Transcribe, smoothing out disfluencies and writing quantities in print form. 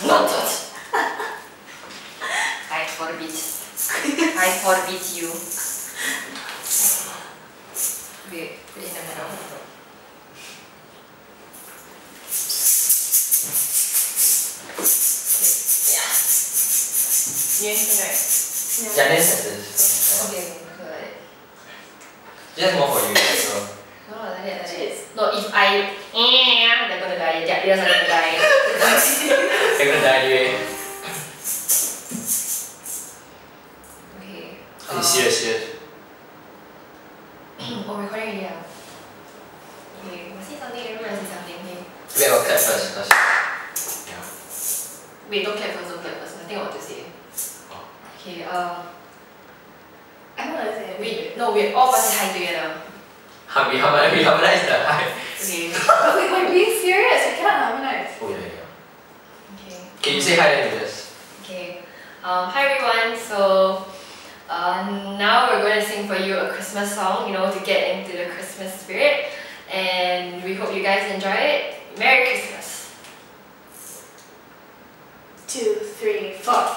Not that. I forbid. I forbid you. Wait, put it in the middle. Yeah. You right? Yeah, this is this. Okay, good. Just more for you, so. No, like that. No, if I they're gonna die. Yeah, they're gonna die. They're gonna die anyway. Okay. Serious. Oh, recording already. Okay, must say something. Everyone must say something. Okay. Wait, I'll clap first. Yeah. Wait, don't clap first. Nothing I want to say. Oh. Okay. I don't know what to say. Wait, no, we all must say hi together. We harmonize the high. Okay. But we're being serious. We cannot harmonize. Oh yeah. Okay. Can you say hi then to this? Okay. Hi everyone. So now we're going to sing for you a Christmas song, to get into the Christmas spirit. And we hope you guys enjoy it. Merry Christmas. 2, 3, 4.